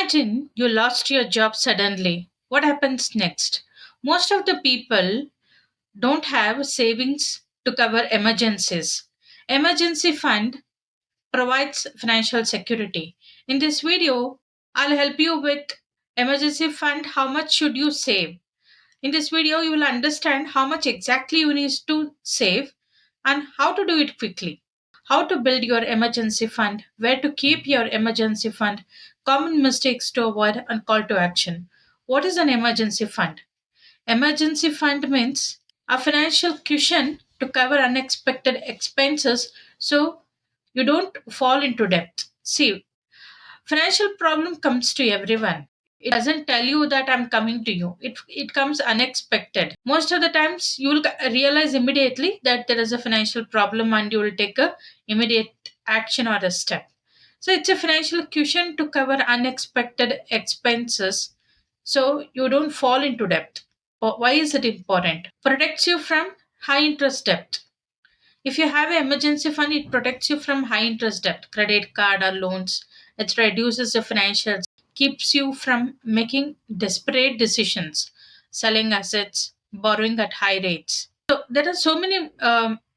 Imagine you lost your job suddenly. What happens next? Most of the people don't have savings to cover emergencies. Emergency fund provides financial security. In this video, I'll help you with emergency fund. How much should you save? In this video, you will understand how much exactly you need to save and how to do it quickly. How to build your emergency fund, where to keep your emergency fund, common mistakes to avoid, and call to action. What is an emergency fund? Emergency fund means a financial cushion to cover unexpected expenses so you don't fall into debt. See, financial problem comes to everyone. It doesn't tell you that I'm coming to you. It comes unexpected. Most of the times you will realize immediately that there is a financial problem and you will take a immediate action or a step. So it's a financial cushion to cover unexpected expenses so you don't fall into debt. Why is it important? Protects you from high interest debt. If you have an emergency fund, it protects you from high interest debt, credit card or loans. It reduces your financials, keeps you from making desperate decisions, selling assets, borrowing at high rates. So there are so many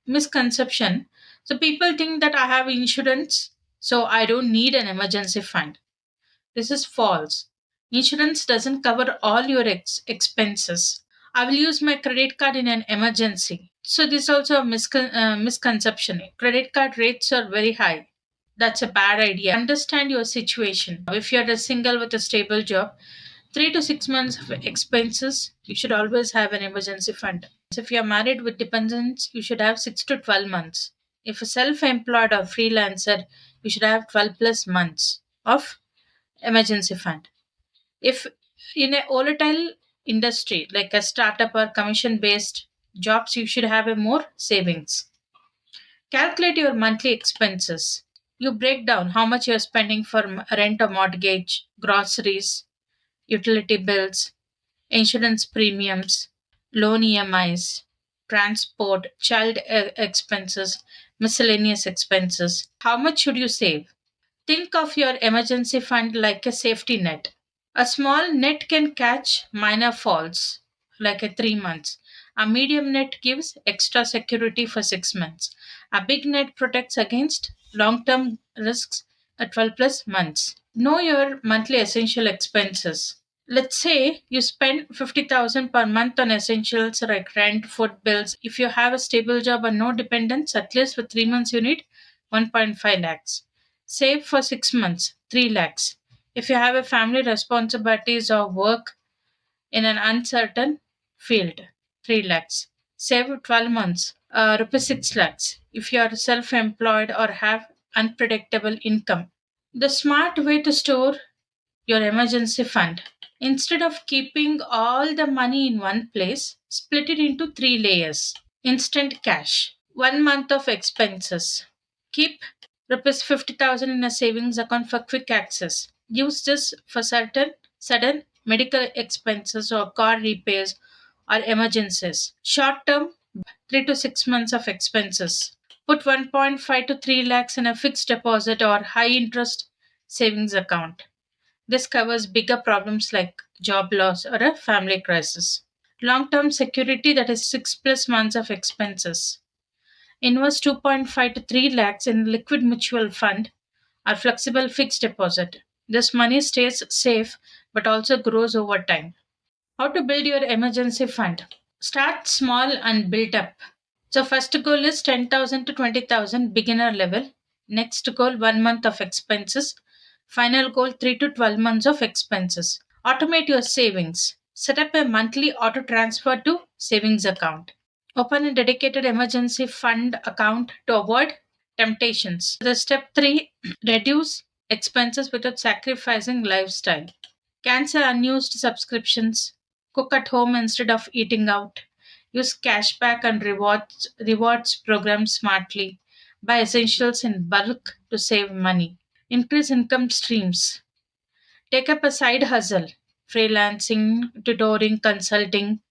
misconception. So people think that I have insurance, so I don't need an emergency fund. This is false. Insurance doesn't cover all your expenses. I will use my credit card in an emergency. So this is also a misconception. Credit card rates are very high. That's a bad idea. Understand your situation. If you're a single with a stable job, 3 to 6 months of expenses, you should always have an emergency fund. If you're married with dependents, you should have 6 to 12 months. If a self employed or freelancer, you should have 12 plus months of emergency fund. If in a volatile industry like a startup or commission based jobs, you should have a more savings. Calculate your monthly expenses. You break down how much you're spending for rent or mortgage, groceries, utility bills, insurance premiums, loan EMIs, transport, child expenses, miscellaneous expenses. How much should you save? Think of your emergency fund like a safety net. A small net can catch minor falls, like a 3 months. A medium net gives extra security for 6 months. A big net protects against long term risks at 12 plus months. Know your monthly essential expenses. Let's say you spend 50,000 per month on essentials like rent, food bills. If you have a stable job and no dependents, at least for 3 months you need 1.5 lakhs. Save for 6 months, 3 lakhs. If you have a family responsibilities or work in an uncertain field, 3 lakhs. Save 12 months, rupees 6 lakhs. If you are self employed or have unpredictable income. The smart way to store your emergency fund. Instead of keeping all the money in one place, split it into three layers. Instant cash, 1 month of expenses. Keep rupees 50,000 in a savings account for quick access. Use this for certain sudden medical expenses or car repairs or emergencies. Short term, 3 to 6 months of expenses. Put 1.5 to 3 lakhs in a fixed deposit or high interest savings account. This covers bigger problems like job loss or a family crisis. Long term security, that is 6 plus months of expenses. Invest 2.5 to 3 lakhs in liquid mutual fund or flexible fixed deposit. This money stays safe but also grows over time. How to build your emergency fund? Start small and build up. So first goal is 10,000 to 20,000 beginner level. Next goal 1 month of expenses. Final goal 3 to 12 months of expenses. Automate your savings. Set up a monthly auto transfer to savings account. Open a dedicated emergency fund account to avoid temptations. The step 3, reduce expenses without sacrificing lifestyle. Cancel unused subscriptions. Cook at home instead of eating out. Use cashback and rewards programs smartly. Buy essentials in bulk to save money. Increase income streams. Take up a side hustle. Freelancing, tutoring, consulting.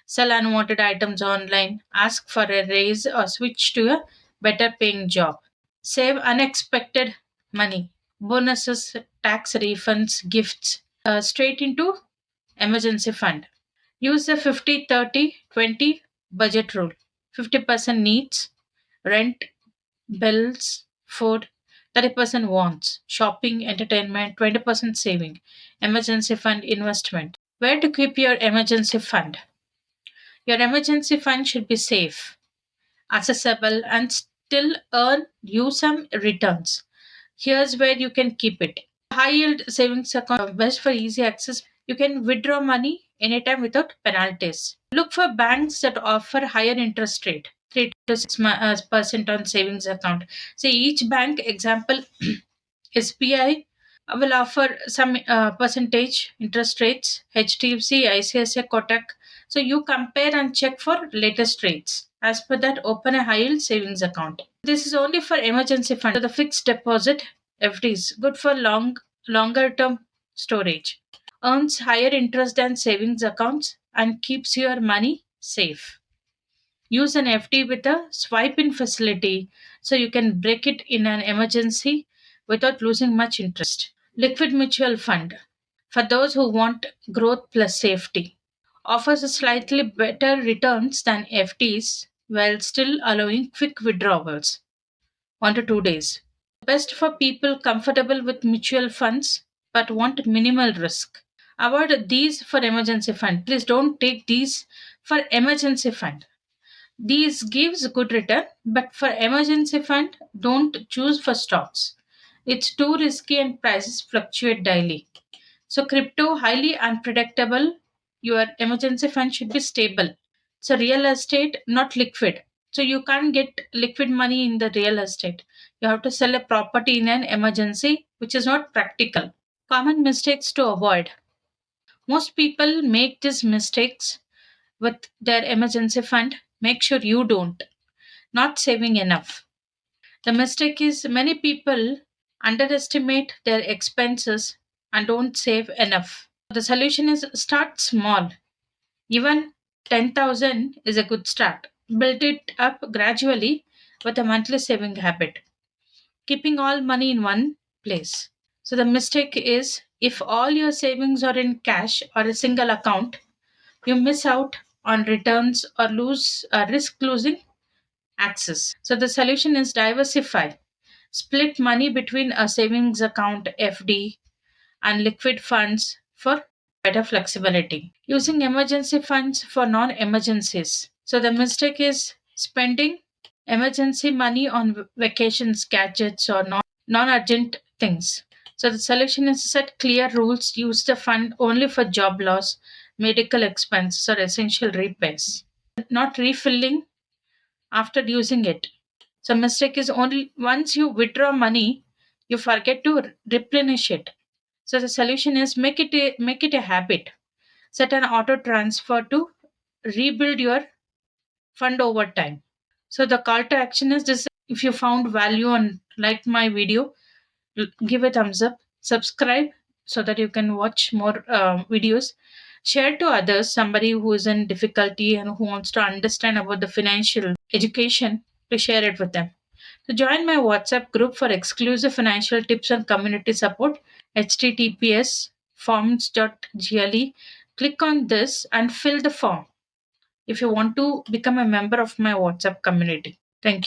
Sell unwanted items online. Ask for a raise or switch to a better paying job. Save unexpected money. bonuses, tax refunds, gifts straight into emergency fund. Use the 50-30-20 budget rule. 50% needs, rent, bills, food, 30% wants, shopping, entertainment, 20% saving, emergency fund investment. Where to keep your emergency fund? Your emergency fund should be safe, accessible, and still earn you some returns. Here's where you can keep it. High yield savings account best for easy access. You can withdraw money anytime without penalties. Look for banks that offer higher interest rate, 3 to 6% on savings account. Say each bank example SBI will offer some percentage interest rates, HDFC, ICICI, Kotak. So you compare and check for latest rates. As per that, open a high yield savings account. This is only for emergency fund. So the fixed deposit FDs good for longer term storage. Earns higher interest than savings accounts and keeps your money safe. Use an FD with a swipe in facility so you can break it in an emergency without losing much interest. Liquid mutual fund for those who want growth plus safety offers a slightly better returns than FDs while still allowing quick withdrawals 1 to 2 days. Best for people comfortable with mutual funds but want minimal risk. Avoid these for emergency fund. Please don't take these for emergency fund. These gives good return, but for emergency fund, don't choose for stocks. It's too risky and prices fluctuate daily. So crypto highly unpredictable. Your emergency fund should be stable. So real estate not liquid. So you can't get liquid money in the real estate. You have to sell a property in an emergency, which is not practical. Common mistakes to avoid. Most people make these mistakes with their emergency fund. Make sure you don't. Not saving enough. The mistake is many people underestimate their expenses and don't save enough. The solution is start small. Even 10,000 is a good start. Build it up gradually with a monthly saving habit. Keeping all money in one place. So the mistake is if all your savings are in cash or a single account, you miss out on returns or lose risk losing access. So the solution is diversify. Split money between a savings account, FD, and liquid funds for better flexibility. Using emergency funds for non emergencies. So the mistake is spending emergency money on vacations, gadgets, or non urgent things. So the solution is set clear rules, use the fund only for job loss, medical expenses, or essential repairs. Not refilling after using it. So mistake is only once you withdraw money, you forget to replenish it. So the solution is make it a habit. Set an auto transfer to rebuild your fund over time. So the call to action is this: if you found value and liked my video, give a thumbs up, subscribe so that you can watch more videos. Share to others, somebody who is in difficulty and who wants to understand about the financial education, to share it with them. So join my WhatsApp group for exclusive financial tips and community support. https forms.gle. Click on this and fill the form if you want to become a member of my WhatsApp community.